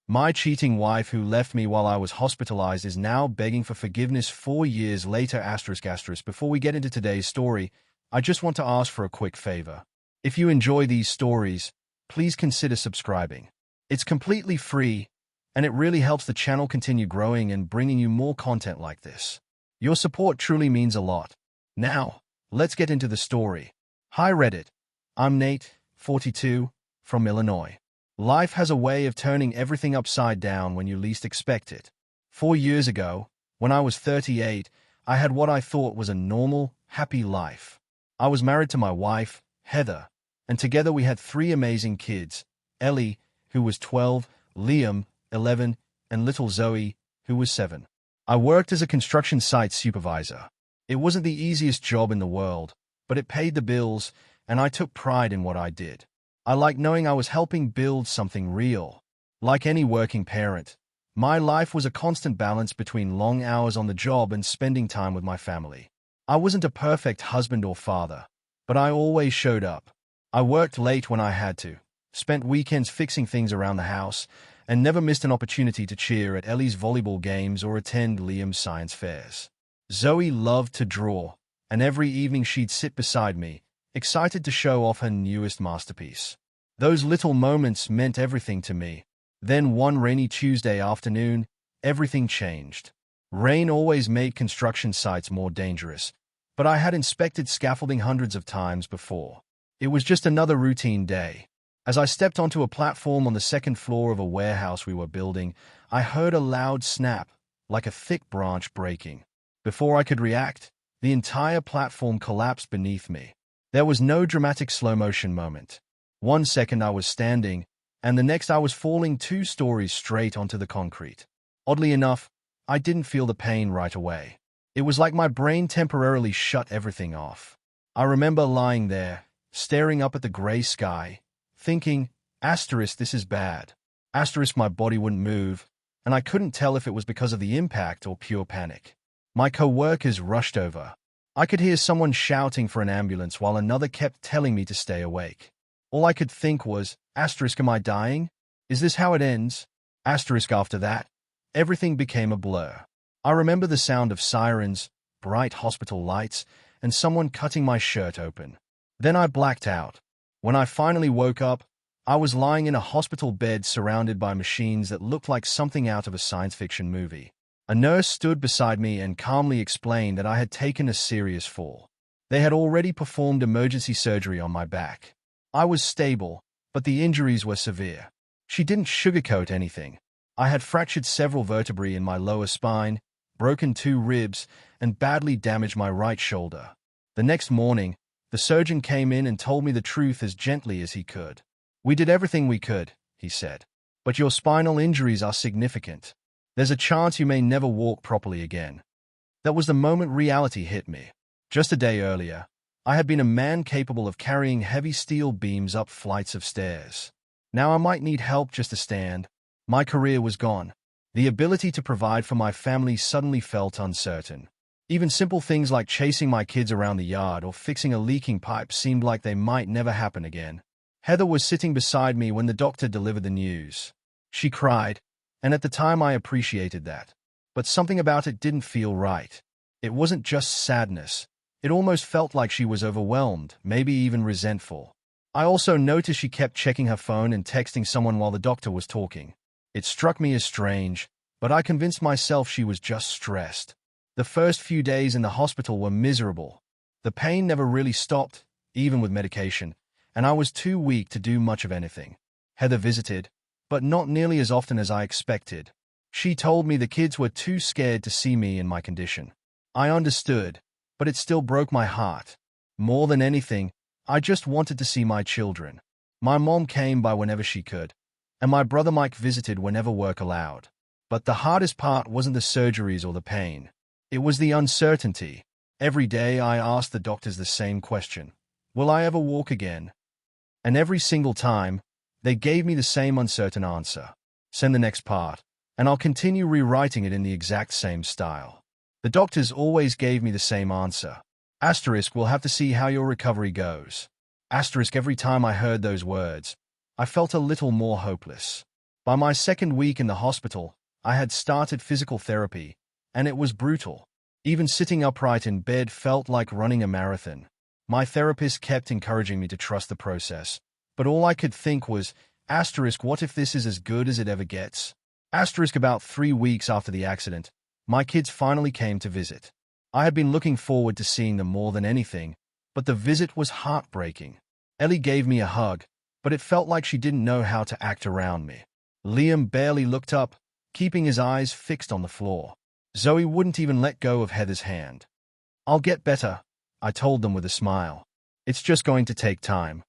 My cheating wife who left me while I was hospitalized is now begging for forgiveness 4 years later ***. Before we get into today's story, I just want to ask for a quick favor. If you enjoy these stories, please consider subscribing. It's completely free, and it really helps the channel continue growing and bringing you more content like this. Your support truly means a lot. Now, let's get into the story. Hi Reddit. I'm Nate, 42, from Illinois. Life has a way of turning everything upside down when you least expect it. 4 years ago, when I was 38, I had what I thought was a normal, happy life. I was married to my wife, Heather, and together we had 3 amazing kids, Ellie, who was 12, Liam, 11, and little Zoe, who was 7. I worked as a construction site supervisor. It wasn't the easiest job in the world, but it paid the bills, and I took pride in what I did. I liked knowing I was helping build something real. Like any working parent, my life was a constant balance between long hours on the job and spending time with my family. I wasn't a perfect husband or father, but I always showed up. I worked late when I had to, spent weekends fixing things around the house, and never missed an opportunity to cheer at Ellie's volleyball games or attend Liam's science fairs. Zoe loved to draw, and every evening she'd sit beside me, excited to show off her newest masterpiece. Those little moments meant everything to me. Then one rainy Tuesday afternoon, everything changed. Rain always made construction sites more dangerous, but I had inspected scaffolding hundreds of times before. It was just another routine day. As I stepped onto a platform on the second floor of a warehouse we were building, I heard a loud snap, like a thick branch breaking. Before I could react, the entire platform collapsed beneath me. There was no dramatic slow-motion moment. 1 second I was standing, and the next I was falling 2 stories straight onto the concrete. Oddly enough, I didn't feel the pain right away. It was like my brain temporarily shut everything off. I remember lying there, staring up at the gray sky, thinking, this is bad. My body wouldn't move, and I couldn't tell if it was because of the impact or pure panic. My co-workers rushed over. I could hear someone shouting for an ambulance while another kept telling me to stay awake. All I could think was, am I dying? Is this how it ends? After that, everything became a blur. I remember the sound of sirens, bright hospital lights, and someone cutting my shirt open. Then I blacked out. When I finally woke up, I was lying in a hospital bed surrounded by machines that looked like something out of a science fiction movie. A nurse stood beside me and calmly explained that I had taken a serious fall. They had already performed emergency surgery on my back. I was stable, but the injuries were severe. She didn't sugarcoat anything. I had fractured several vertebrae in my lower spine, broken 2 ribs, and badly damaged my right shoulder. The next morning, the surgeon came in and told me the truth as gently as he could. "We did everything we could," he said, "but your spinal injuries are significant. There's a chance you may never walk properly again." That was the moment reality hit me. Just a day earlier, I had been a man capable of carrying heavy steel beams up flights of stairs. Now I might need help just to stand. My career was gone. The ability to provide for my family suddenly felt uncertain. Even simple things like chasing my kids around the yard or fixing a leaking pipe seemed like they might never happen again. Heather was sitting beside me when the doctor delivered the news. She cried, and at the time I appreciated that. But something about it didn't feel right. It wasn't just sadness. It almost felt like she was overwhelmed, maybe even resentful. I also noticed she kept checking her phone and texting someone while the doctor was talking. It struck me as strange, but I convinced myself she was just stressed. The first few days in the hospital were miserable. The pain never really stopped, even with medication, and I was too weak to do much of anything. Heather visited, but not nearly as often as I expected. She told me the kids were too scared to see me in my condition. I understood, but it still broke my heart. More than anything, I just wanted to see my children. My mom came by whenever she could, and my brother Mike visited whenever work allowed. But the hardest part wasn't the surgeries or the pain. It was the uncertainty. Every day I asked the doctors the same question. Will I ever walk again? And every single time, they gave me the same uncertain answer. Send the next part, and I'll continue rewriting it in the exact same style. The doctors always gave me the same answer. We'll have to see how your recovery goes. Every time I heard those words, I felt a little more hopeless. By my second week in the hospital, I had started physical therapy, and it was brutal. Even sitting upright in bed felt like running a marathon. My therapist kept encouraging me to trust the process, but all I could think was, what if this is as good as it ever gets? About 3 weeks after the accident, my kids finally came to visit. I had been looking forward to seeing them more than anything, but the visit was heartbreaking. Ellie gave me a hug, but it felt like she didn't know how to act around me. Liam barely looked up, keeping his eyes fixed on the floor. Zoe wouldn't even let go of Heather's hand. "I'll get better," I told them with a smile. "It's just going to take time."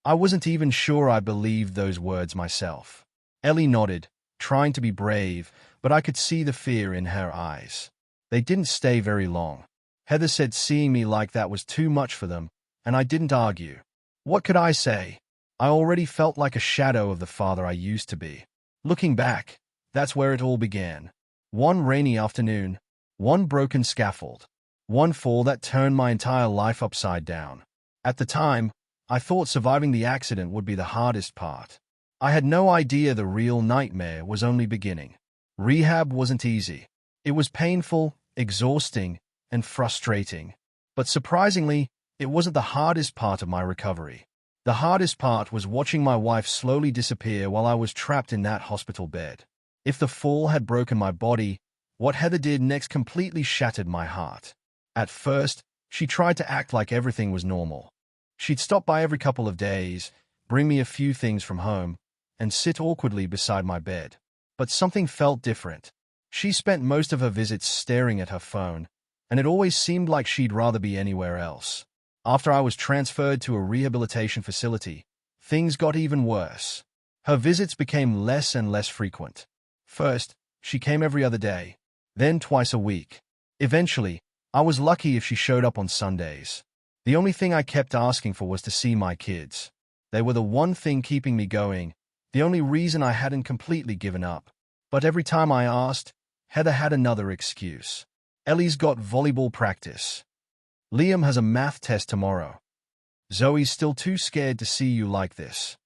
I wasn't even sure I believed those words myself. Ellie nodded, trying to be brave, but I could see the fear in her eyes. They didn't stay very long. Heather said seeing me like that was too much for them, and I didn't argue. What could I say? I already felt like a shadow of the father I used to be. Looking back, that's where it all began. One rainy afternoon, one broken scaffold, one fall that turned my entire life upside down. At the time, I thought surviving the accident would be the hardest part. I had no idea the real nightmare was only beginning. Rehab wasn't easy. It was painful, exhausting, and frustrating. But surprisingly, it wasn't the hardest part of my recovery. The hardest part was watching my wife slowly disappear while I was trapped in that hospital bed. If the fall had broken my body, what Heather did next completely shattered my heart. At first, she tried to act like everything was normal. She'd stop by every couple of days, bring me a few things from home, and sit awkwardly beside my bed. But something felt different. She spent most of her visits staring at her phone, and it always seemed like she'd rather be anywhere else. After I was transferred to a rehabilitation facility, things got even worse. Her visits became less and less frequent. First, she came every other day, then twice a week. Eventually, I was lucky if she showed up on Sundays. The only thing I kept asking for was to see my kids. They were the one thing keeping me going, the only reason I hadn't completely given up. But every time I asked, Heather had another excuse. Ellie's got volleyball practice. Liam has a math test tomorrow. Zoe's still too scared to see you like this.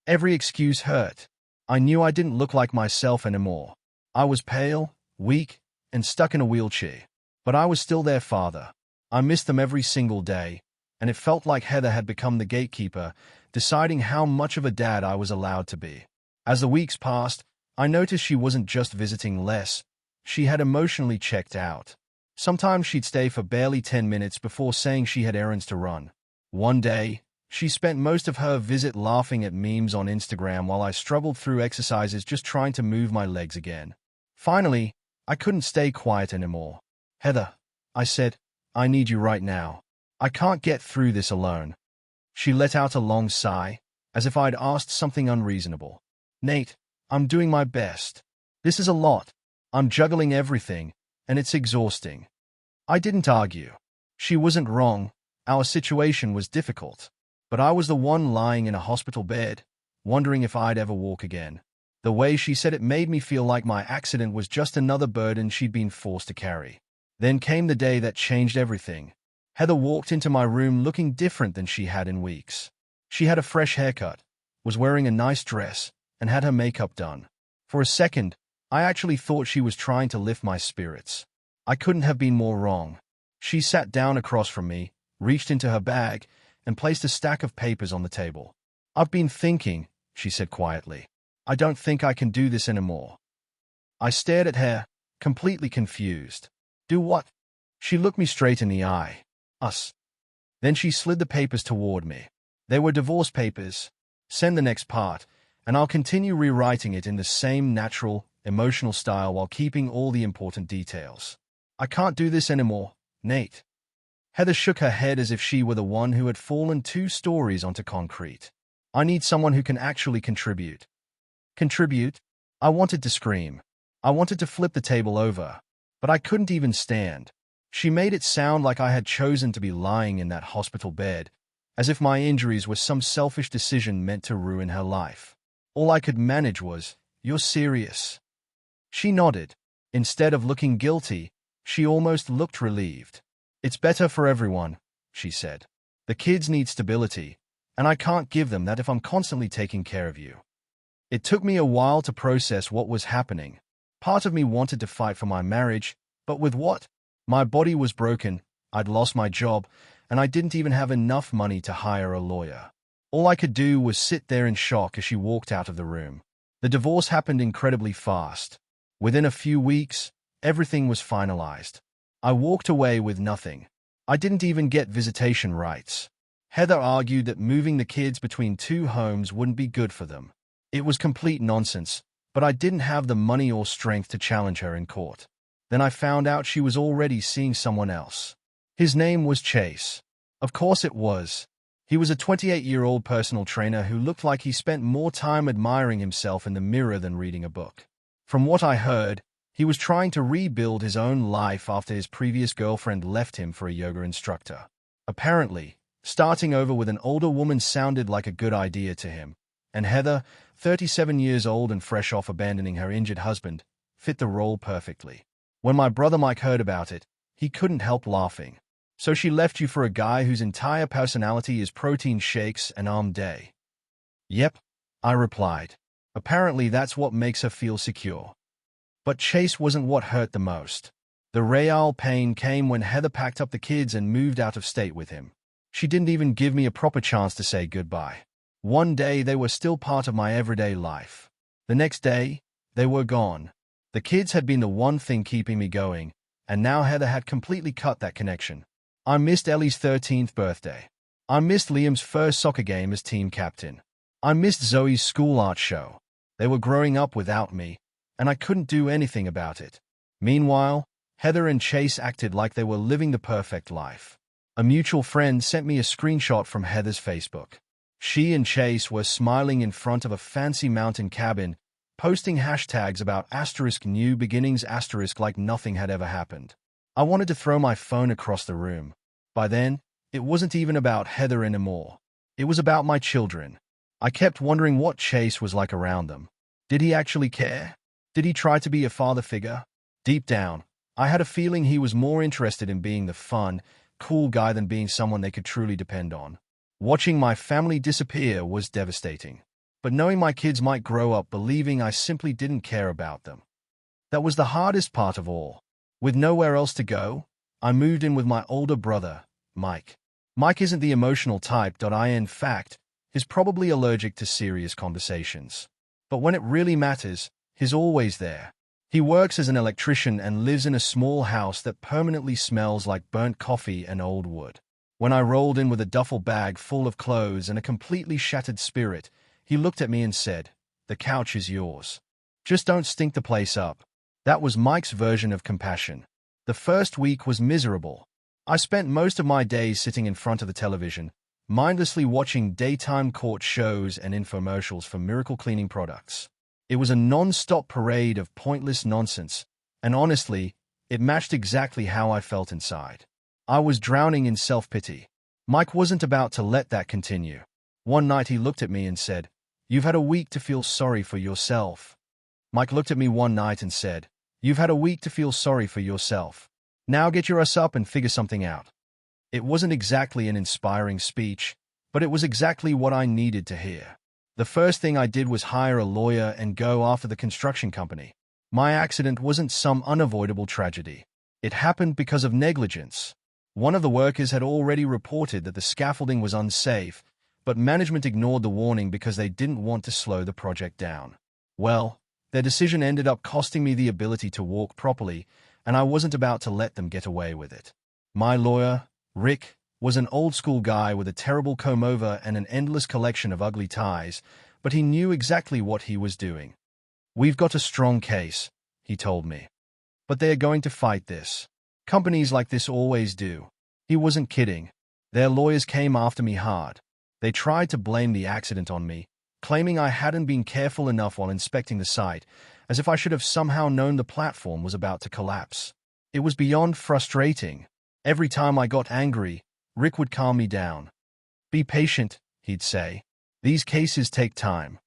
Every excuse hurt. I knew I didn't look like myself anymore. I was pale, weak, and stuck in a wheelchair. But I was still their father. I missed them every single day, and it felt like Heather had become the gatekeeper, deciding how much of a dad I was allowed to be. As the weeks passed, I noticed she wasn't just visiting less, she had emotionally checked out. Sometimes she'd stay for barely 10 minutes before saying she had errands to run. One day, she spent most of her visit laughing at memes on Instagram while I struggled through exercises just trying to move my legs again. Finally, I couldn't stay quiet anymore. "Heather," I said, "I need you right now. I can't get through this alone." She let out a long sigh, as if I'd asked something unreasonable. "Nate, I'm doing my best. This is a lot. I'm juggling everything, and it's exhausting." I didn't argue. She wasn't wrong. Our situation was difficult. But I was the one lying in a hospital bed, wondering if I'd ever walk again. The way she said it made me feel like my accident was just another burden she'd been forced to carry. Then came the day that changed everything. Heather walked into my room looking different than she had in weeks. She had a fresh haircut, was wearing a nice dress, and had her makeup done. For a second, I actually thought she was trying to lift my spirits. I couldn't have been more wrong. She sat down across from me, reached into her bag, and placed a stack of papers on the table. "I've been thinking," she said quietly. "I don't think I can do this anymore." I stared at her, completely confused. "Do what?" She looked me straight in the eye. "Us." Then she slid the papers toward me. They were divorce papers. "Send the next part, and I'll continue rewriting it in the same natural, emotional style while keeping all the important details." "I can't do this anymore, Nate." Heather shook her head as if she were the one who had fallen 2 stories onto concrete. "I need someone who can actually contribute." Contribute? I wanted to scream. I wanted to flip the table over. But I couldn't even stand. She made it sound like I had chosen to be lying in that hospital bed, as if my injuries were some selfish decision meant to ruin her life. All I could manage was, "You're serious?" She nodded. Instead of looking guilty, she almost looked relieved. "It's better for everyone," she said. "The kids need stability, and I can't give them that if I'm constantly taking care of you." It took me a while to process what was happening. Part of me wanted to fight for my marriage, but with what? My body was broken, I'd lost my job, and I didn't even have enough money to hire a lawyer. All I could do was sit there in shock as she walked out of the room. The divorce happened incredibly fast. Within a few weeks, everything was finalized. I walked away with nothing. I didn't even get visitation rights. Heather argued that moving the kids between two homes wouldn't be good for them. It was complete nonsense, but I didn't have the money or strength to challenge her in court. Then I found out she was already seeing someone else. His name was Chase. Of course it was. He was a 28-year-old personal trainer who looked like he spent more time admiring himself in the mirror than reading a book. From what I heard, he was trying to rebuild his own life after his previous girlfriend left him for a yoga instructor. Apparently, starting over with an older woman sounded like a good idea to him, and Heather, 37 years old and fresh off abandoning her injured husband, fit the role perfectly. When my brother Mike heard about it, he couldn't help laughing. So she left you for a guy whose entire personality is protein shakes and arm day. Yep, I replied. Apparently that's what makes her feel secure. But Chase wasn't what hurt the most. The real pain came when Heather packed up the kids and moved out of state with him. She didn't even give me a proper chance to say goodbye. One day they were still part of my everyday life. The next day, they were gone. The kids had been the one thing keeping me going, and now Heather had completely cut that connection. I missed Ellie's 13th birthday. I missed Liam's first soccer game as team captain. I missed Zoe's school art show. They were growing up without me, and I couldn't do anything about it. Meanwhile, Heather and Chase acted like they were living the perfect life. A mutual friend sent me a screenshot from Heather's Facebook. She and Chase were smiling in front of a fancy mountain cabin, posting hashtags about *new beginnings* like nothing had ever happened. I wanted to throw my phone across the room. By then, it wasn't even about Heather anymore. It was about my children. I kept wondering what Chase was like around them. Did he actually care? Did he try to be a father figure? Deep down, I had a feeling he was more interested in being the fun, cool guy than being someone they could truly depend on. Watching my family disappear was devastating. But knowing my kids might grow up believing I simply didn't care about them. That was the hardest part of all. With nowhere else to go, I moved in with my older brother, Mike. Mike isn't the emotional type. In fact, he's probably allergic to serious conversations. But when it really matters, he's always there. He works as an electrician and lives in a small house that permanently smells like burnt coffee and old wood. When I rolled in with a duffel bag full of clothes and a completely shattered spirit, he looked at me and said, "The couch is yours. Just don't stink the place up." That was Mike's version of compassion. The first week was miserable. I spent most of my days sitting in front of the television, mindlessly watching daytime court shows and infomercials for miracle cleaning products. It was a non-stop parade of pointless nonsense, and honestly, it matched exactly how I felt inside. I was drowning in self-pity. Mike wasn't about to let that continue. One night he looked at me and said, "You've had a week to feel sorry for yourself." Mike looked at me one night and said, "You've had a week to feel sorry for yourself. Now get your ass up and figure something out." It wasn't exactly an inspiring speech, but it was exactly what I needed to hear. The first thing I did was hire a lawyer and go after the construction company. My accident wasn't some unavoidable tragedy. It happened because of negligence. One of the workers had already reported that the scaffolding was unsafe, but management ignored the warning because they didn't want to slow the project down. Well, their decision ended up costing me the ability to walk properly, and I wasn't about to let them get away with it. My lawyer, Rick, was an old-school guy with a terrible comb-over and an endless collection of ugly ties, but he knew exactly what he was doing. "We've got a strong case," he told me. "But they are going to fight this. Companies like this always do." He wasn't kidding. Their lawyers came after me hard. They tried to blame the accident on me, claiming I hadn't been careful enough while inspecting the site, as if I should have somehow known the platform was about to collapse. It was beyond frustrating. Every time I got angry, Rick would calm me down. "Be patient," he'd say. "These cases take time."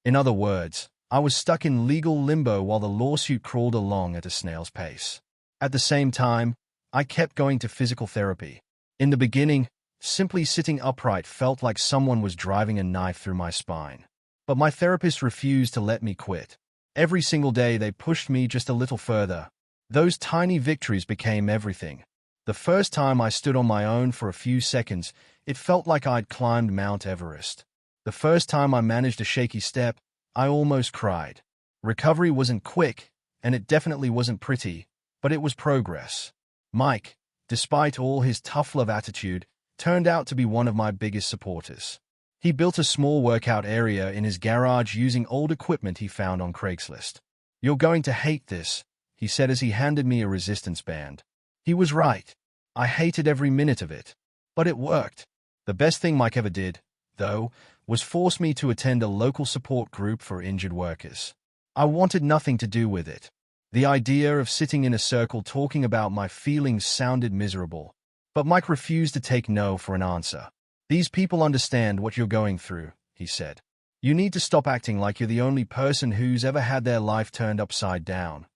In other words, I was stuck in legal limbo while the lawsuit crawled along at a snail's pace. At the same time, I kept going to physical therapy. In the beginning, simply sitting upright felt like someone was driving a knife through my spine. But my therapist refused to let me quit. Every single day they pushed me just a little further. Those tiny victories became everything. The first time I stood on my own for a few seconds, it felt like I'd climbed Mount Everest. The first time I managed a shaky step, I almost cried. Recovery wasn't quick, and it definitely wasn't pretty, but it was progress. Mike, despite all his tough love attitude, turned out to be one of my biggest supporters. He built a small workout area in his garage using old equipment he found on Craigslist. "You're going to hate this," he said as he handed me a resistance band. He was right. I hated every minute of it. But it worked. The best thing Mike ever did, though, was force me to attend a local support group for injured workers. I wanted nothing to do with it. The idea of sitting in a circle talking about my feelings sounded miserable. But Mike refused to take no for an answer. "These people understand what you're going through," he said. "You need to stop acting like you're the only person who's ever had their life turned upside down."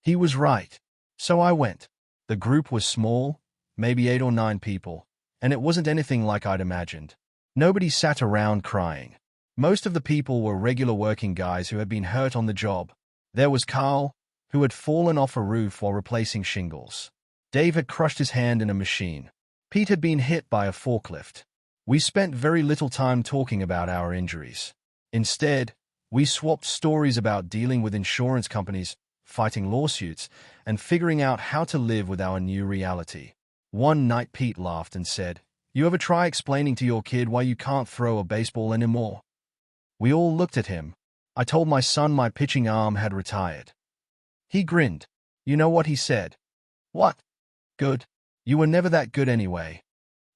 He was right. So I went. The group was small, maybe 8 or 9 people, and it wasn't anything like I'd imagined. Nobody sat around crying. Most of the people were regular working guys who had been hurt on the job. There was Carl, who had fallen off a roof while replacing shingles. Dave had crushed his hand in a machine. Pete had been hit by a forklift. We spent very little time talking about our injuries. Instead, we swapped stories about dealing with insurance companies, fighting lawsuits, and figuring out how to live with our new reality. One night Pete laughed and said, "You ever try explaining to your kid why you can't throw a baseball anymore?" We all looked at him. I told my son my pitching arm had retired. He grinned. You know what he said? "What? Good. You were never that good anyway."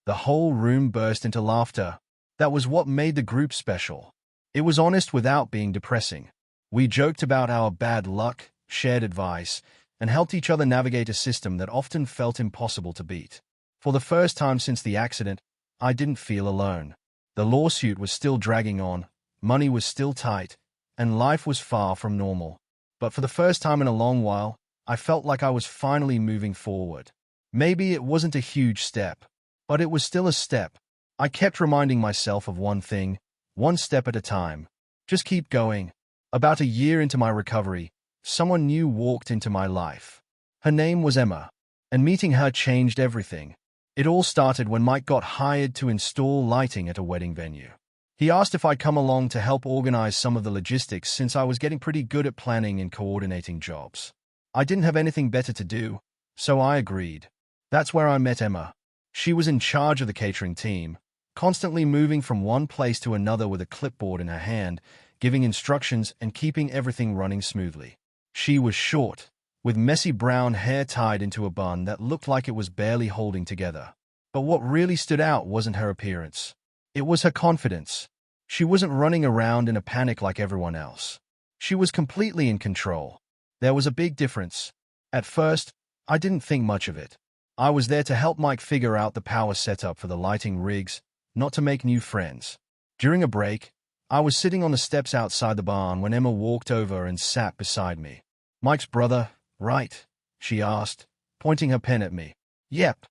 The whole room burst into laughter. That was what made the group special. It was honest without being depressing. We joked about our bad luck, shared advice, and helped each other navigate a system that often felt impossible to beat. For the first time since the accident, I didn't feel alone. The lawsuit was still dragging on, money was still tight, and life was far from normal. But for the first time in a long while, I felt like I was finally moving forward. Maybe it wasn't a huge step, but it was still a step. I kept reminding myself of one thing, one step at a time. Just keep going. About a year into my recovery, someone new walked into my life. Her name was Emma, and meeting her changed everything. It all started when Mike got hired to install lighting at a wedding venue. He asked if I'd come along to help organize some of the logistics since I was getting pretty good at planning and coordinating jobs. I didn't have anything better to do, so I agreed. That's where I met Emma. She was in charge of the catering team, constantly moving from one place to another with a clipboard in her hand, giving instructions and keeping everything running smoothly. She was short, with messy brown hair tied into a bun that looked like it was barely holding together. But what really stood out wasn't her appearance. It was her confidence. She wasn't running around in a panic like everyone else. She was completely in control. There was a big difference. At first, I didn't think much of it. I was there to help Mike figure out the power setup for the lighting rigs, not to make new friends. During a break, I was sitting on the steps outside the barn when Emma walked over and sat beside me. "Mike's brother, right?" she asked, pointing her pen at me. "Yep.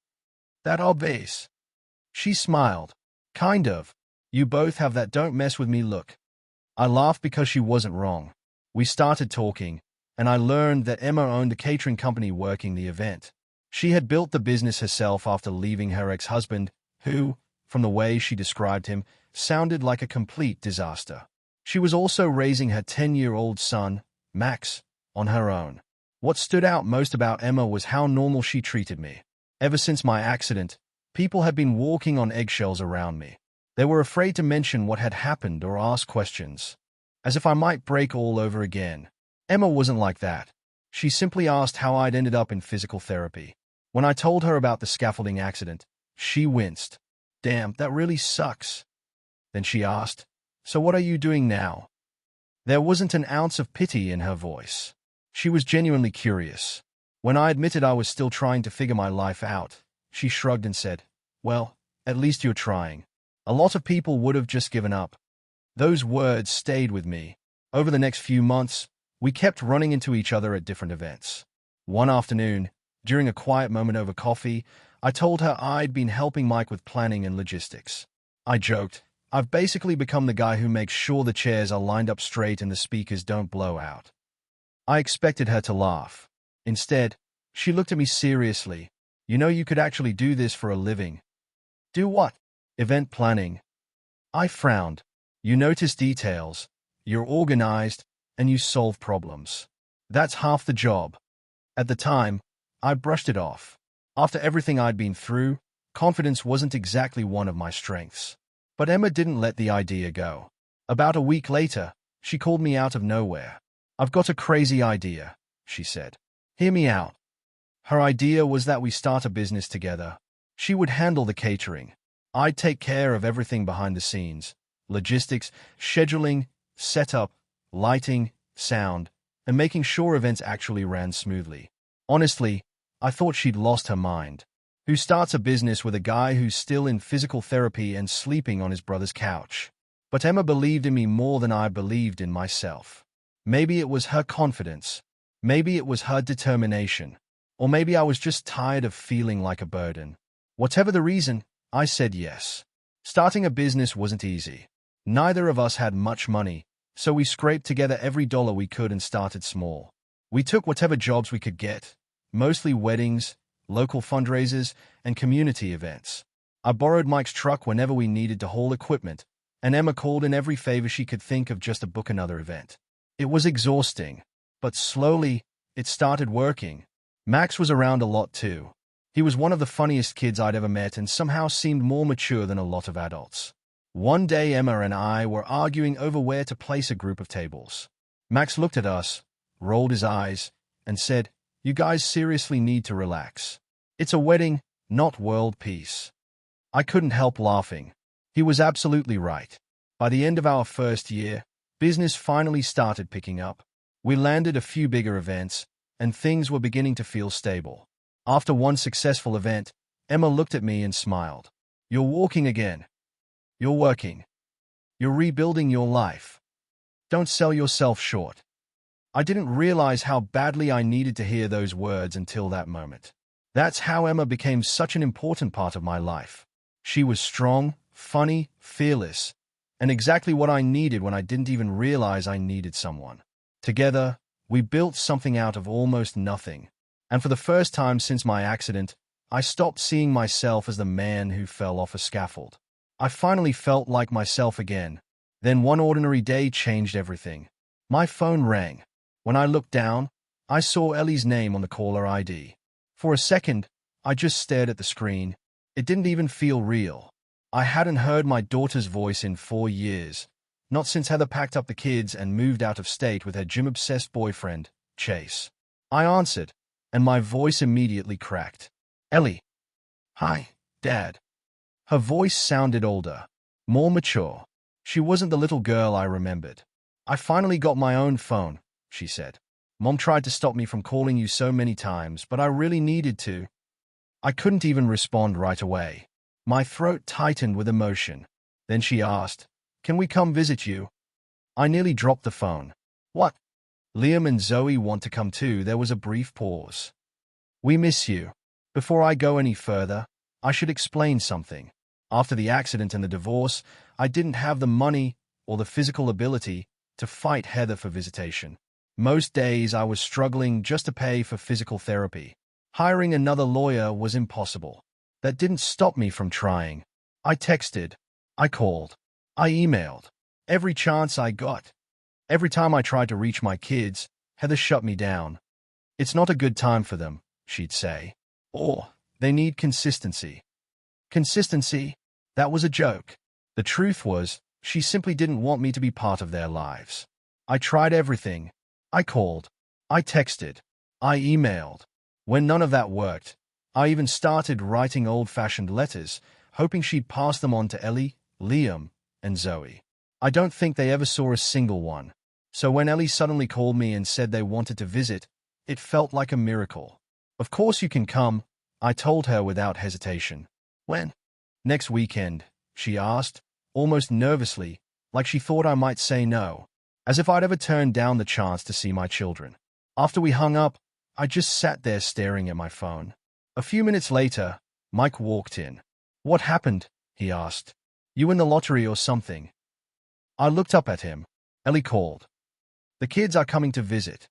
That obvious." She smiled. "Kind of. You both have that don't mess with me look." I laughed because she wasn't wrong. We started talking, and I learned that Emma owned a catering company working the event. She had built the business herself after leaving her ex-husband, who, from the way she described him, sounded like a complete disaster. She was also raising her 10-year-old son, Max, on her own. What stood out most about Emma was how normal she treated me. Ever since my accident, people had been walking on eggshells around me. They were afraid to mention what had happened or ask questions, as if I might break all over again. Emma wasn't like that. She simply asked how I'd ended up in physical therapy. When I told her about the scaffolding accident, she winced. "Damn, that really sucks." Then she asked, "So what are you doing now?" There wasn't an ounce of pity in her voice. She was genuinely curious. When I admitted I was still trying to figure my life out, she shrugged and said, "Well, at least you're trying. A lot of people would have just given up." Those words stayed with me. Over the next few months, we kept running into each other at different events. One afternoon, during a quiet moment over coffee, I told her I'd been helping Mike with planning and logistics. I joked, I've basically become the guy who makes sure the chairs are lined up straight and the speakers don't blow out. I expected her to laugh. Instead, she looked at me seriously. You know you could actually do this for a living. Do what? Event planning. I frowned. You notice details, you're organized, and you solve problems. That's half the job. At the time, I brushed it off. After everything I'd been through, confidence wasn't exactly one of my strengths. But Emma didn't let the idea go. About a week later, she called me out of nowhere. I've got a crazy idea, she said. Hear me out. Her idea was that we start a business together. She would handle the catering. I'd take care of everything behind the scenes. Logistics, scheduling, setup, lighting, sound, and making sure events actually ran smoothly. Honestly, I thought she'd lost her mind. Who starts a business with a guy who's still in physical therapy and sleeping on his brother's couch? But Emma believed in me more than I believed in myself. Maybe it was her confidence. Maybe it was her determination. Or maybe I was just tired of feeling like a burden. Whatever the reason, I said yes. Starting a business wasn't easy. Neither of us had much money, so we scraped together every dollar we could and started small. We took whatever jobs we could get, mostly weddings, local fundraisers, and community events. I borrowed Mike's truck whenever we needed to haul equipment, and Emma called in every favor she could think of just to book another event. It was exhausting, but slowly, it started working. Max was around a lot too. He was one of the funniest kids I'd ever met and somehow seemed more mature than a lot of adults. One day Emma and I were arguing over where to place a group of tables. Max looked at us, rolled his eyes, and said, "You guys seriously need to relax. It's a wedding, not world peace." I couldn't help laughing. He was absolutely right. By the end of our first year, business finally started picking up. We landed a few bigger events, and things were beginning to feel stable. After one successful event, Emma looked at me and smiled. "You're walking again. You're working. You're rebuilding your life. Don't sell yourself short." I didn't realize how badly I needed to hear those words until that moment. That's how Emma became such an important part of my life. She was strong, funny, fearless, and exactly what I needed when I didn't even realize I needed someone. Together, we built something out of almost nothing. And for the first time since my accident, I stopped seeing myself as the man who fell off a scaffold. I finally felt like myself again. Then one ordinary day changed everything. My phone rang. When I looked down, I saw Ellie's name on the caller ID. For a second, I just stared at the screen. It didn't even feel real. I hadn't heard my daughter's voice in 4 years, not since Heather packed up the kids and moved out of state with her gym-obsessed boyfriend, Chase. I answered, and my voice immediately cracked. "Ellie." "Hi, Dad." Her voice sounded older, more mature. She wasn't the little girl I remembered. "I finally got my own phone," she said. "Mom tried to stop me from calling you so many times, but I really needed to." I couldn't even respond right away. My throat tightened with emotion. Then she asked, "Can we come visit you?" I nearly dropped the phone. "What? Liam and Zoe want to come too." There was a brief pause. "We miss you." Before I go any further, I should explain something. After the accident and the divorce, I didn't have the money or the physical ability to fight Heather for visitation. Most days I was struggling just to pay for physical therapy. Hiring another lawyer was impossible. That didn't stop me from trying. I texted. I called. I emailed. Every chance I got. Every time I tried to reach my kids, Heather shut me down. "It's not a good time for them," she'd say. Or, "They need consistency." Consistency? That was a joke. The truth was, she simply didn't want me to be part of their lives. I tried everything. I called. I texted. I emailed. When none of that worked, I even started writing old-fashioned letters, hoping she'd pass them on to Ellie, Liam, and Zoe. I don't think they ever saw a single one. So when Ellie suddenly called me and said they wanted to visit, it felt like a miracle. "Of course you can come," I told her without hesitation. "When?" "Next weekend," she asked, almost nervously, like she thought I might say no, as if I'd ever turned down the chance to see my children. After we hung up, I just sat there staring at my phone. A few minutes later, Mike walked in. "What happened?" he asked. You win the lottery or something. I looked up at him. Ellie called. The kids are coming to visit.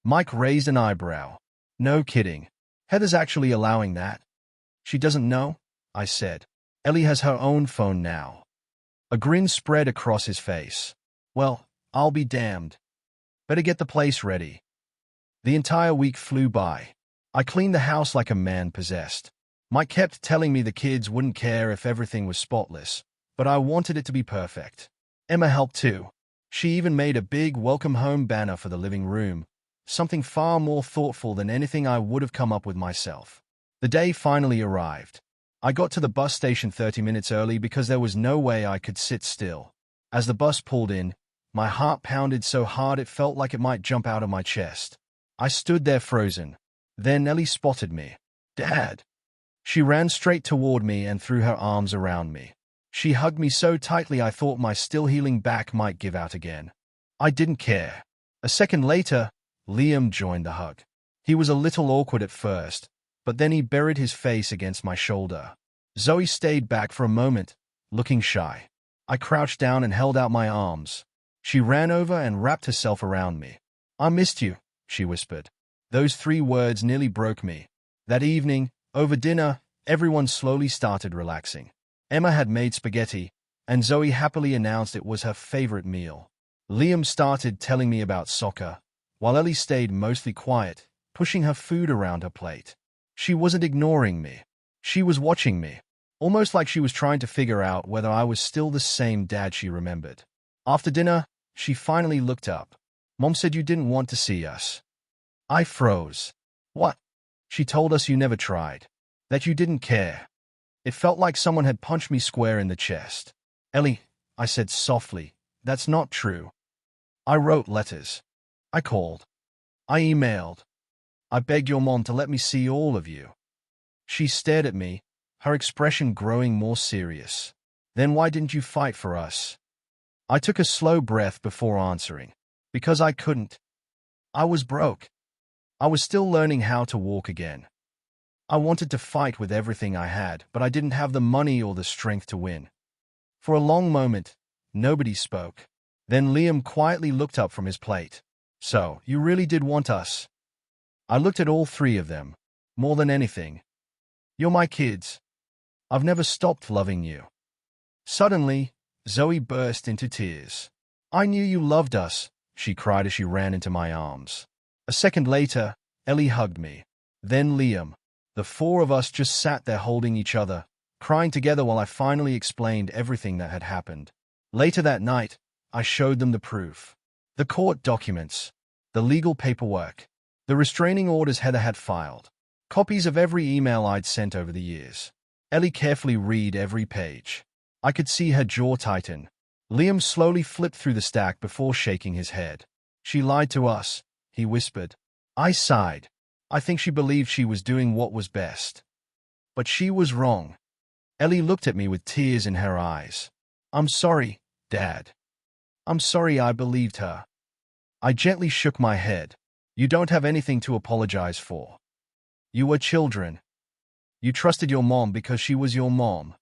Mike raised an eyebrow. No kidding. Heather's actually allowing that. She doesn't know, I said. Ellie has her own phone now. A grin spread across his face. Well, I'll be damned. Better get the place ready. The entire week flew by. I cleaned the house like a man possessed. Mike kept telling me the kids wouldn't care if everything was spotless, but I wanted it to be perfect. Emma helped too. She even made a big welcome home banner for the living room, something far more thoughtful than anything I would have come up with myself. The day finally arrived. I got to the bus station 30 minutes early because there was no way I could sit still. As the bus pulled in, my heart pounded so hard it felt like it might jump out of my chest. I stood there frozen. Then Ellie spotted me. Dad! She ran straight toward me and threw her arms around me. She hugged me so tightly I thought my still-healing back might give out again. I didn't care. A second later, Liam joined the hug. He was a little awkward at first, but then he buried his face against my shoulder. Zoe stayed back for a moment, looking shy. I crouched down and held out my arms. She ran over and wrapped herself around me. I missed you, she whispered. Those 3 words nearly broke me. That evening, over dinner, everyone slowly started relaxing. Emma had made spaghetti, and Zoe happily announced it was her favorite meal. Liam started telling me about soccer, while Ellie stayed mostly quiet, pushing her food around her plate. She wasn't ignoring me. She was watching me, almost like she was trying to figure out whether I was still the same dad she remembered. After dinner, she finally looked up. Mom said you didn't want to see us. I froze. What? She told us you never tried. That you didn't care. It felt like someone had punched me square in the chest. Ellie, I said softly, that's not true. I wrote letters. I called. I emailed. I begged your mom to let me see all of you. She stared at me, her expression growing more serious. Then why didn't you fight for us? I took a slow breath before answering. Because I couldn't. I was broke. I was still learning how to walk again. I wanted to fight with everything I had, but I didn't have the money or the strength to win. For a long moment, nobody spoke. Then Liam quietly looked up from his plate. So, you really did want us? I looked at all 3 of them. More than anything. You're my kids. I've never stopped loving you. Suddenly, Zoe burst into tears. I knew you loved us, she cried as she ran into my arms. A second later, Ellie hugged me. Then Liam. The 4 of us just sat there holding each other, crying together while I finally explained everything that had happened. Later that night, I showed them the proof. The court documents, the legal paperwork, the restraining orders Heather had filed, copies of every email I'd sent over the years. Ellie carefully read every page. I could see her jaw tighten. Liam slowly flipped through the stack before shaking his head. She lied to us, he whispered. I sighed. I think she believed she was doing what was best. But she was wrong. Ellie looked at me with tears in her eyes. I'm sorry, Dad. I'm sorry I believed her. I gently shook my head. You don't have anything to apologize for. You were children. You trusted your mom because she was your mom.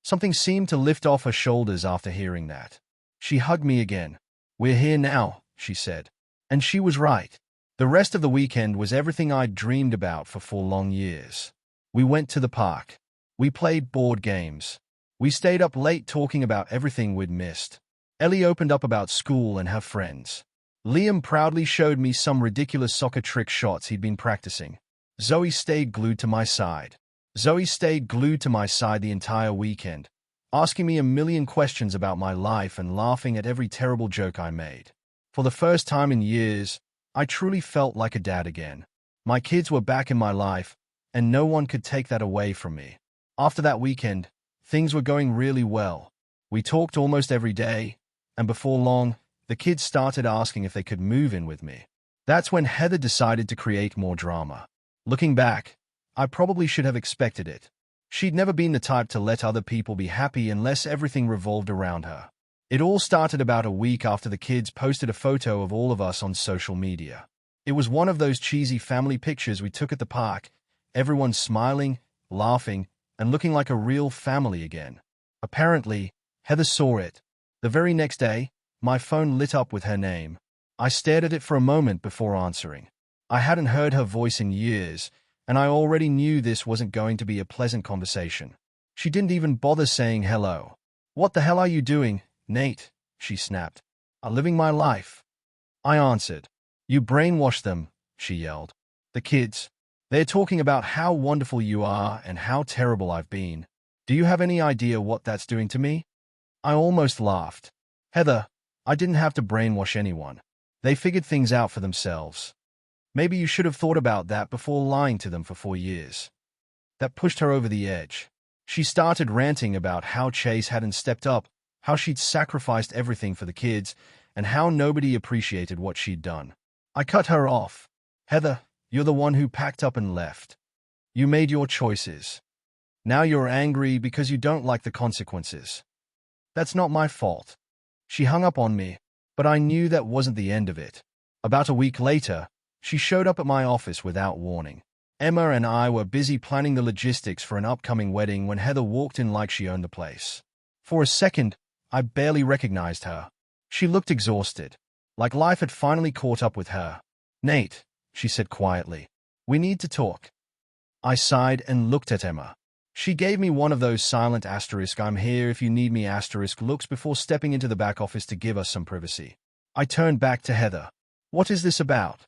Something seemed to lift off her shoulders after hearing that. She hugged me again. We're here now, she said. And she was right. The rest of the weekend was everything I'd dreamed about for 4 long years. We went to the park. We played board games. We stayed up late talking about everything we'd missed. Ellie opened up about school and her friends. Liam proudly showed me some ridiculous soccer trick shots he'd been practicing. Zoe stayed glued to my side. Zoe stayed glued to my side the entire weekend, asking me a million questions about my life and laughing at every terrible joke I made. For the first time in years, I truly felt like a dad again. My kids were back in my life, and no one could take that away from me. After that weekend, things were going really well. We talked almost every day, and before long, the kids started asking if they could move in with me. That's when Heather decided to create more drama. Looking back, I probably should have expected it. She'd never been the type to let other people be happy unless everything revolved around her. It all started about a week after the kids posted a photo of all of us on social media. It was one of those cheesy family pictures we took at the park, everyone smiling, laughing, and looking like a real family again. Apparently, Heather saw it. The very next day, my phone lit up with her name. I stared at it for a moment before answering. I hadn't heard her voice in years, and I already knew this wasn't going to be a pleasant conversation. She didn't even bother saying hello. "What the hell are you doing, Nate?" she snapped. "I'm living my life." I answered. "You brainwashed them," she yelled. "The kids. They're talking about how wonderful you are and how terrible I've been. Do you have any idea what that's doing to me?" I almost laughed. "Heather, I didn't have to brainwash anyone. They figured things out for themselves. Maybe you should have thought about that before lying to them for 4 years." That pushed her over the edge. She started ranting about how Chase hadn't stepped up, how she'd sacrificed everything for the kids, and how nobody appreciated what she'd done. I cut her off. "Heather, you're the one who packed up and left. You made your choices. Now you're angry because you don't like the consequences. That's not my fault." She hung up on me, but I knew that wasn't the end of it. About a week later, she showed up at my office without warning. Emma and I were busy planning the logistics for an upcoming wedding when Heather walked in like she owned the place. For a second, I barely recognized her. She looked exhausted, like life had finally caught up with her. "Nate," she said quietly, "we need to talk." I sighed and looked at Emma. She gave me one of those silent "I'm here if you need me" looks before stepping into the back office to give us some privacy. I turned back to Heather. "What is this about?"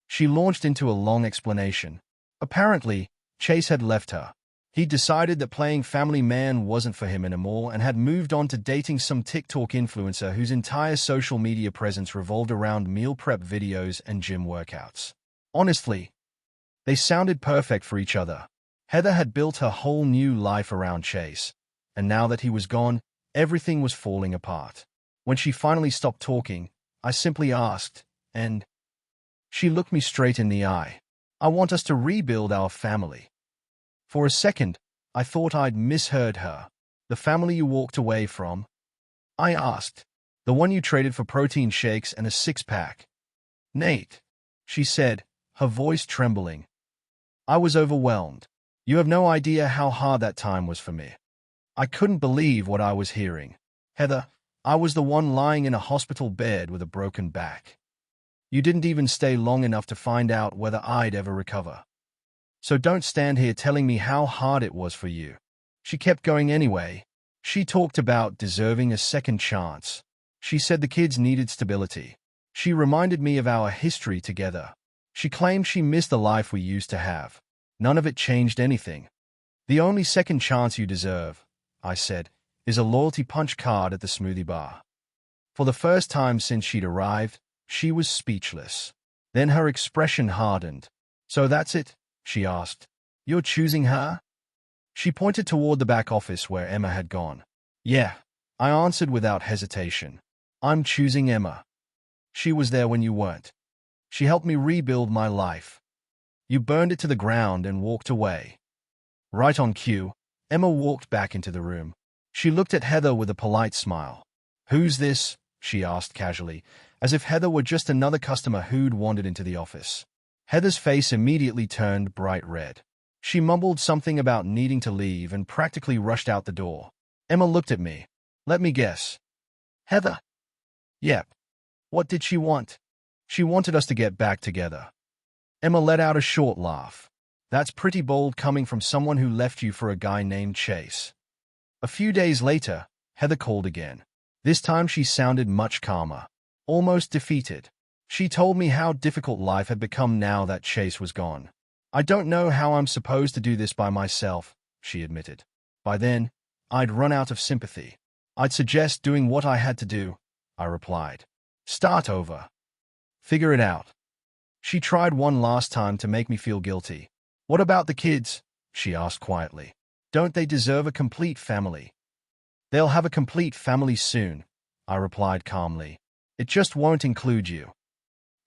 She launched into a long explanation. Apparently, Chase had left her. He'd decided that playing family man wasn't for him anymore and had moved on to dating some TikTok influencer whose entire social media presence revolved around meal prep videos and gym workouts. Honestly, they sounded perfect for each other. Heather had built her whole new life around Chase, and now that he was gone, everything was falling apart. When she finally stopped talking, I simply asked, "And?" She looked me straight in the eye. "I want us to rebuild our family." For a second, I thought I'd misheard her. "The family you walked away from?" I asked. "The one you traded for protein shakes and a six-pack?" "Nate," she said, her voice trembling. I was overwhelmed. "You have no idea how hard that time was for me." I couldn't believe what I was hearing. "Heather, I was the one lying in a hospital bed with a broken back. You didn't even stay long enough to find out whether I'd ever recover. So don't stand here telling me how hard it was for you." She kept going anyway. She talked about deserving a second chance. She said the kids needed stability. She reminded me of our history together. She claimed she missed the life we used to have. None of it changed anything. "The only second chance you deserve," I said, "is a loyalty punch card at the smoothie bar." For the first time since she'd arrived, she was speechless. Then her expression hardened. "So that's it?" she asked. "You're choosing her?" She pointed toward the back office where Emma had gone. "Yeah," I answered without hesitation. "I'm choosing Emma. She was there when you weren't. She helped me rebuild my life. You burned it to the ground and walked away." Right on cue, Emma walked back into the room. She looked at Heather with a polite smile. "Who's this?" she asked casually, as if Heather were just another customer who'd wandered into the office. Heather's face immediately turned bright red. She mumbled something about needing to leave and practically rushed out the door. Emma looked at me. "Let me guess. Heather?" "Yep. What did she want?" "She wanted us to get back together." Emma let out a short laugh. "That's pretty bold coming from someone who left you for a guy named Chase." A few days later, Heather called again. This time she sounded much calmer, almost defeated. She told me how difficult life had become now that Chase was gone. "I don't know how I'm supposed to do this by myself," she admitted. By then, I'd run out of sympathy. "I'd suggest doing what I had to do," I replied. "Start over. Figure it out." She tried one last time to make me feel guilty. "What about the kids?" she asked quietly. "Don't they deserve a complete family?" "They'll have a complete family soon," I replied calmly. "It just won't include you."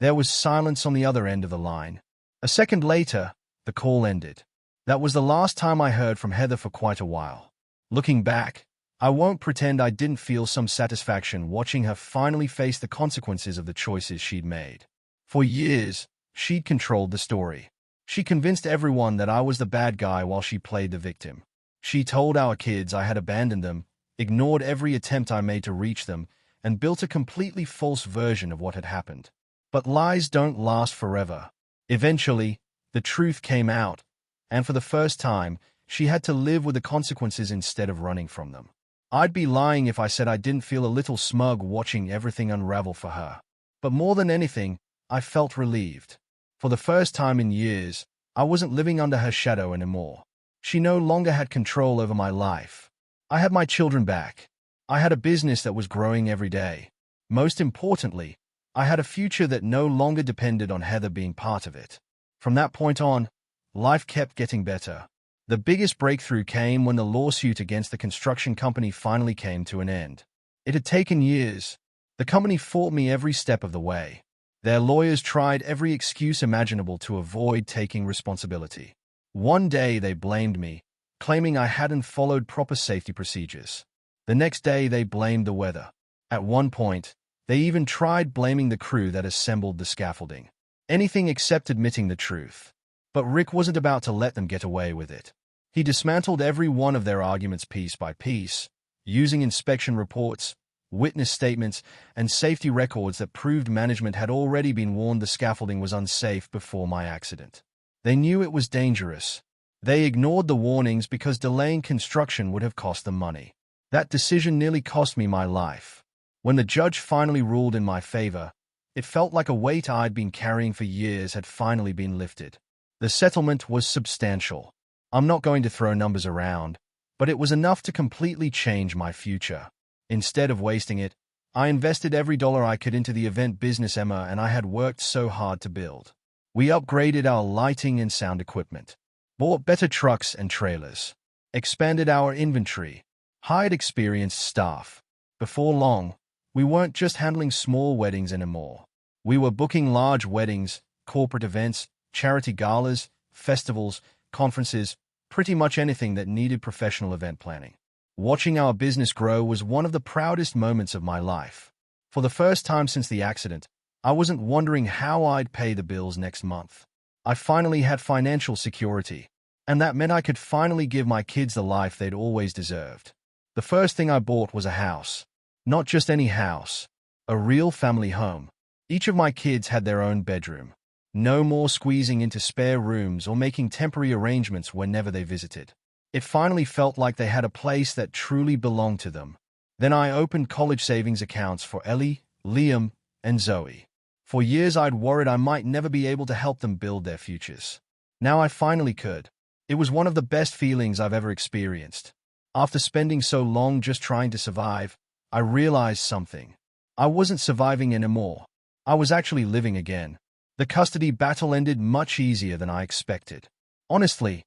There was silence on the other end of the line. A second later, the call ended. That was the last time I heard from Heather for quite a while. Looking back, I won't pretend I didn't feel some satisfaction watching her finally face the consequences of the choices she'd made. For years, she'd controlled the story. She convinced everyone that I was the bad guy while she played the victim. She told our kids I had abandoned them, ignored every attempt I made to reach them, and built a completely false version of what had happened. But lies don't last forever. Eventually, the truth came out, and for the first time, she had to live with the consequences instead of running from them. I'd be lying if I said I didn't feel a little smug watching everything unravel for her. But more than anything, I felt relieved. For the first time in years, I wasn't living under her shadow anymore. She no longer had control over my life. I had my children back. I had a business that was growing every day. Most importantly, I had a future that no longer depended on Heather being part of it. From that point on, life kept getting better. The biggest breakthrough came when the lawsuit against the construction company finally came to an end. It had taken years. The company fought me every step of the way. Their lawyers tried every excuse imaginable to avoid taking responsibility. One day they blamed me, claiming I hadn't followed proper safety procedures. The next day they blamed the weather. At one point, they even tried blaming the crew that assembled the scaffolding. Anything except admitting the truth. But Rick wasn't about to let them get away with it. He dismantled every one of their arguments piece by piece, using inspection reports, witness statements, and safety records that proved management had already been warned the scaffolding was unsafe before my accident. They knew it was dangerous. They ignored the warnings because delaying construction would have cost them money. That decision nearly cost me my life. When the judge finally ruled in my favor, it felt like a weight I'd been carrying for years had finally been lifted. The settlement was substantial. I'm not going to throw numbers around, but it was enough to completely change my future. Instead of wasting it, I invested every dollar I could into the event business Emma and I had worked so hard to build. We upgraded our lighting and sound equipment, bought better trucks and trailers, expanded our inventory, hired experienced staff. Before long, we weren't just handling small weddings anymore. We were booking large weddings, corporate events, charity galas, festivals, conferences, pretty much anything that needed professional event planning. Watching our business grow was one of the proudest moments of my life. For the first time since the accident, I wasn't wondering how I'd pay the bills next month. I finally had financial security, and that meant I could finally give my kids the life they'd always deserved. The first thing I bought was a house. Not just any house, a real family home. Each of my kids had their own bedroom. No more squeezing into spare rooms or making temporary arrangements whenever they visited. It finally felt like they had a place that truly belonged to them. Then I opened college savings accounts for Ellie, Liam, and Zoe. For years I'd worried I might never be able to help them build their futures. Now I finally could. It was one of the best feelings I've ever experienced. After spending so long just trying to survive, I realized something. I wasn't surviving anymore. I was actually living again. The custody battle ended much easier than I expected. Honestly,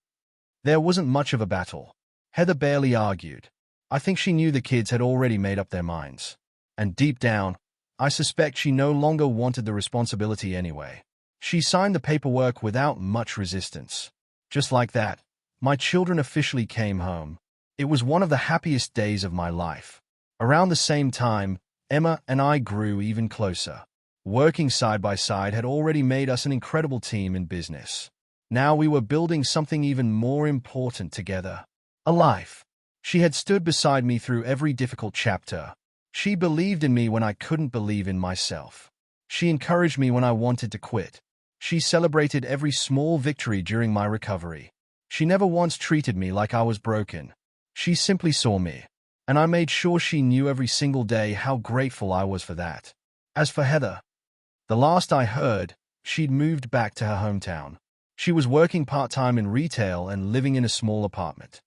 there wasn't much of a battle. Heather barely argued. I think she knew the kids had already made up their minds. And deep down, I suspect she no longer wanted the responsibility anyway. She signed the paperwork without much resistance. Just like that, my children officially came home. It was one of the happiest days of my life. Around the same time, Emma and I grew even closer. Working side by side had already made us an incredible team in business. Now we were building something even more important together. A life. She had stood beside me through every difficult chapter. She believed in me when I couldn't believe in myself. She encouraged me when I wanted to quit. She celebrated every small victory during my recovery. She never once treated me like I was broken. She simply saw me. And I made sure she knew every single day how grateful I was for that. As for Heather, the last I heard, she'd moved back to her hometown. She was working part-time in retail and living in a small apartment.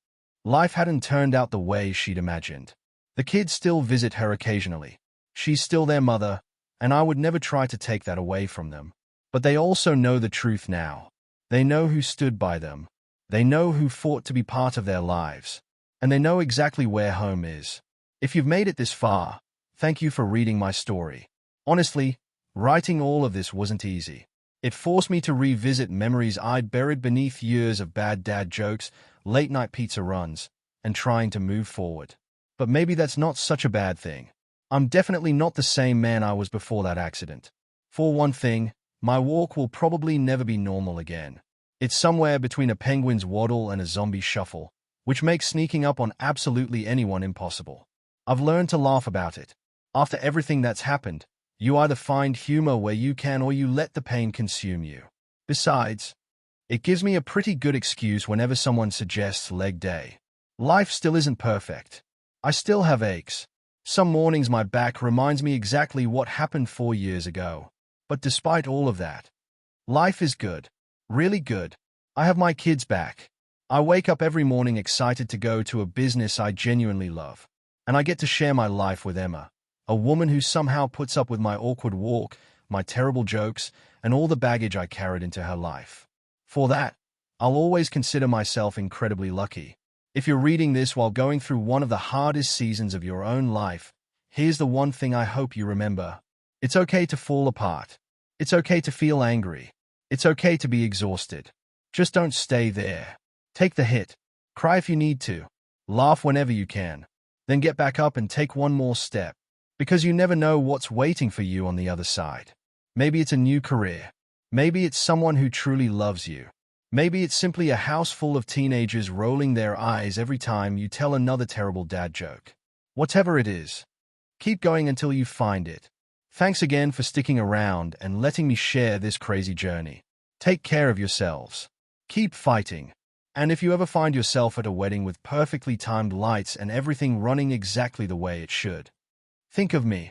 Life hadn't turned out the way she'd imagined. The kids still visit her occasionally. She's still their mother, and I would never try to take that away from them. But they also know the truth now. They know who stood by them. They know who fought to be part of their lives. And they know exactly where home is. If you've made it this far, thank you for reading my story. Honestly, writing all of this wasn't easy. It forced me to revisit memories I'd buried beneath years of bad dad jokes, late-night pizza runs, and trying to move forward. But maybe that's not such a bad thing. I'm definitely not the same man I was before that accident. For one thing, my walk will probably never be normal again. It's somewhere between a penguin's waddle and a zombie shuffle, which makes sneaking up on absolutely anyone impossible. I've learned to laugh about it. After everything that's happened, you either find humor where you can or you let the pain consume you. Besides, it gives me a pretty good excuse whenever someone suggests leg day. Life still isn't perfect. I still have aches. Some mornings my back reminds me exactly what happened 4 years ago. But despite all of that, life is good. Really good. I have my kids back. I wake up every morning excited to go to a business I genuinely love. And I get to share my life with Emma, a woman who somehow puts up with my awkward walk, my terrible jokes, and all the baggage I carried into her life. For that, I'll always consider myself incredibly lucky. If you're reading this while going through one of the hardest seasons of your own life, here's the one thing I hope you remember. It's okay to fall apart. It's okay to feel angry. It's okay to be exhausted. Just don't stay there. Take the hit. Cry if you need to. Laugh whenever you can. Then get back up and take one more step. Because you never know what's waiting for you on the other side. Maybe it's a new career. Maybe it's someone who truly loves you. Maybe it's simply a house full of teenagers rolling their eyes every time you tell another terrible dad joke. Whatever it is, keep going until you find it. Thanks again for sticking around and letting me share this crazy journey. Take care of yourselves. Keep fighting. And if you ever find yourself at a wedding with perfectly timed lights and everything running exactly the way it should, think of me.